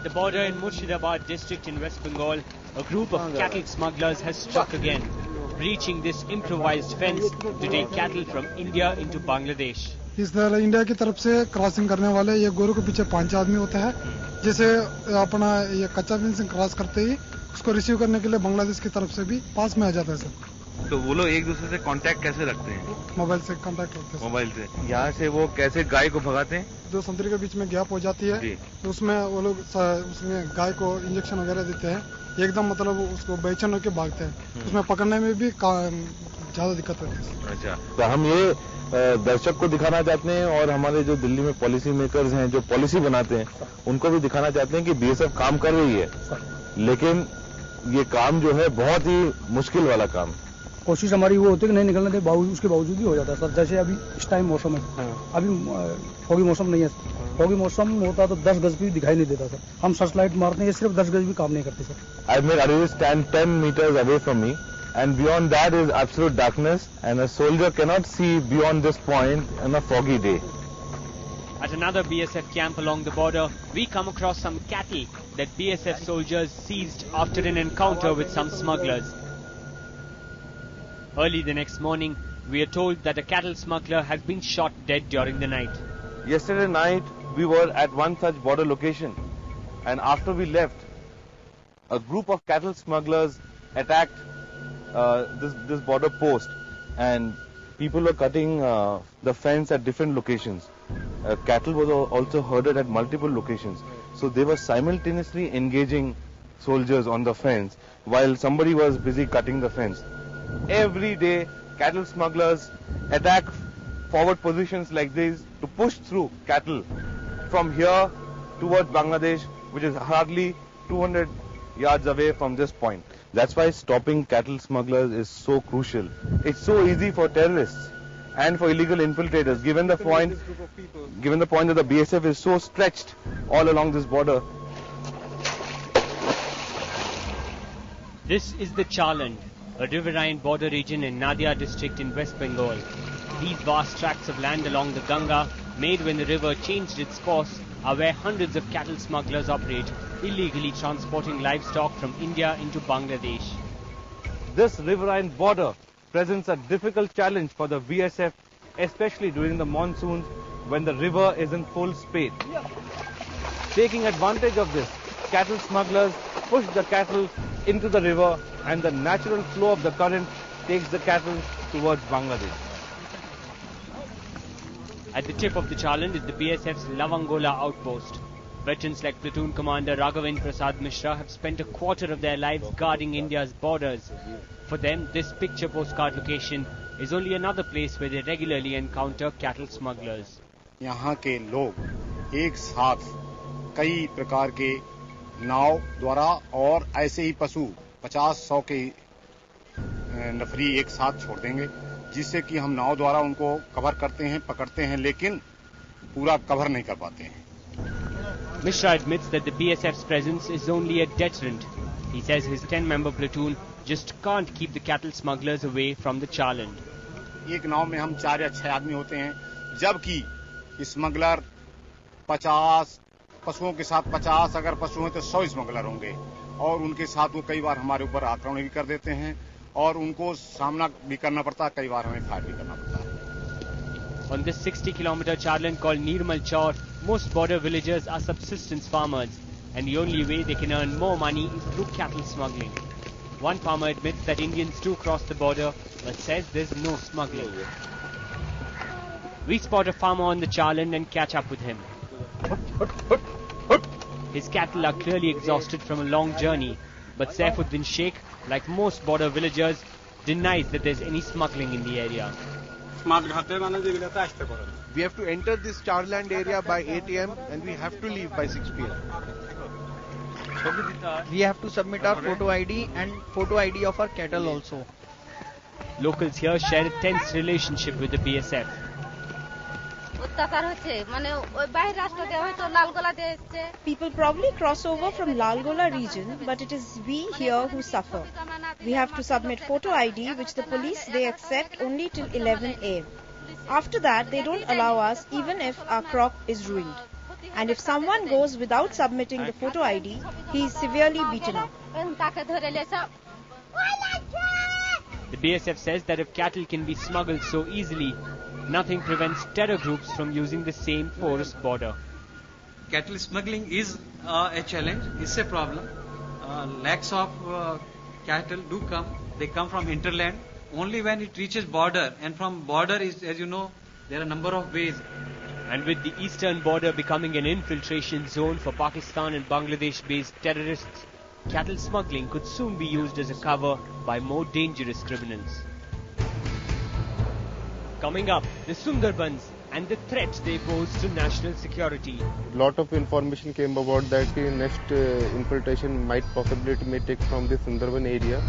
At the border in Murshidabad district in West Bengal, a group of cattle smugglers has struck again, breaching this improvised fence to take cattle from India into Bangladesh. इस तरह India की तरफ से crossing करने वाले ये गोरू के पीछे 5 आदमी होते हैं, जिसे अपना ये कच्चा फेंसिंग क्रॉस करते ही उसको रिसीव करने के लिए बांग्लादेश की तरफ से भी पास में आ जाता है सर। तो वो लोग एक दूसरे से कांटेक्ट कैसे रखते हैं? मोबाइल से कांटेक्ट रखते हैं। मोबाइल से। यहाँ से वो कैसे गाय को भगाते हैं? जो संतरी के बीच में गैप हो जाती है तो उसमें वो लोग उसमें गाय को इंजेक्शन वगैरह देते हैं, एकदम मतलब उसको बेचैन होकर भागते हैं। उसमें पकड़ने में भी ज्यादा दिक्कत होती है। अच्छा, तो हम ये दर्शक को दिखाना चाहते हैं और हमारे जो दिल्ली में पॉलिसी मेकर्स हैं, जो पॉलिसी बनाते हैं, उनको भी दिखाना चाहते हैं कि बीएसएफ काम कर रही है, लेकिन ये काम जो है बहुत ही मुश्किल वाला काम। कोशिश हमारी वो होती है कि नहीं निकलने दे, उसके बावजूद भी हो जाता है सर। जैसे अभी इस टाइम मौसम है, अभी फोगी मौसम नहीं है। फोगी मौसम होता तो 10 गज भी दिखाई नहीं देता सर। हम सर्च लाइट मारते हैं, सिर्फ 10 गज भी काम नहीं करते sir. I made Arun stand 10 meters away from me, and beyond that is absolute darkness, and a soldier cannot see beyond this point on a foggy day. At another BSF camp along the border, we come across some cattle that BSF soldiers seized after an encounter with some smugglers. Early the next morning, we are told that a cattle smuggler has been shot dead during the night. Yesterday night, we were at one such border location, and after we left, a group of cattle smugglers attacked this border post, and people were cutting the fence at different locations. Cattle was also herded at multiple locations, so they were simultaneously engaging soldiers on the fence while somebody was busy cutting the fence. Every day, cattle smugglers attack forward positions like these to push through cattle from here towards Bangladesh, which is hardly 200 yards away from this point. That's why stopping cattle smugglers is so crucial. It's so easy for terrorists and for illegal infiltrators, given the point that the BSF is so stretched all along this border. This is the Chaland, a riverine border region in Nadia district in West Bengal. These vast tracts of land along the Ganga, made when the river changed its course, are where hundreds of cattle smugglers operate, illegally transporting livestock from India into Bangladesh. This riverine border presents a difficult challenge for the BSF, especially during the monsoons when the river is in full spate. Taking advantage of this, cattle smugglers push the cattle into the river, and the natural flow of the current takes the cattle towards Bangladesh. At the tip of the Chaland is the BSF's Lavangola outpost. Veterans like Platoon Commander Raghavan Prasad Mishra have spent a quarter of their lives guarding India's borders. For them, this picture postcard location is only another place where they regularly encounter cattle smugglers. यहाँ के लोग एक साथ कई प्रकार के नाव द्वारा और ऐसे ही पशु 50-100 के नफरी एक साथ छोड़ देंगे, जिससे कि हम नाव द्वारा उनको कवर करते हैं, पकड़ते हैं, लेकिन पूरा कवर नहीं कर पाते हैं. Mishra admits that the BSF's presence is only a deterrent. He says his 10-member platoon just can't keep the cattle smugglers away from the Chaland. एक नाव में हम 4 या 6 आदमी होते हैं, जबकि स्मगलर 50 पशुओं के साथ 50 अगर पशु हैं तो 100 स्मगलर होंगे, और उनके साथ वो कई बार हमारे ऊपर आक्रमण भी कर देते हैं और उनको सामना भी करना पड़ता है, कई बार हमें फायर भी करना पड़ता है. On this 60-kilometer Chaland called Nirmal Chaur, most border villagers are subsistence farmers, and the only way they can earn more money is through cattle smuggling. One farmer admits that Indians do cross the border, but says there's no smuggling. We spot a farmer on the Chaland and catch up with him. His cattle are clearly exhausted from a long journey, but Saifuddin Sheikh, like most border villagers, denies that there's any smuggling in the area. We have to enter this Chaland area by 8 am and we have to leave by 6 pm. We have to submit our photo ID and photo ID of our cattle also. Locals here share a tense relationship with the BSF. People probably cross over from Lalgola region, but it is we here who suffer. We have to submit photo ID, which the police they accept only till 11 am. After that, they don't allow us even if our crop is ruined. And if someone goes without submitting the photo ID, he is severely beaten up. The BSF says that if cattle can be smuggled so easily, nothing prevents terror groups from using the same porous border. Cattle smuggling is a challenge, it's a problem. Lakhs of cattle do come, they come from hinterland only when it reaches border, and from border is, as you know, there are a number of ways. And with the eastern border becoming an infiltration zone for Pakistan and Bangladesh-based terrorists, cattle smuggling could soon be used as a cover by more dangerous criminals. Coming up, the Sundarbans and the threats they pose to national security. Lot of information came about that the next infiltration may take from the Sundarban area.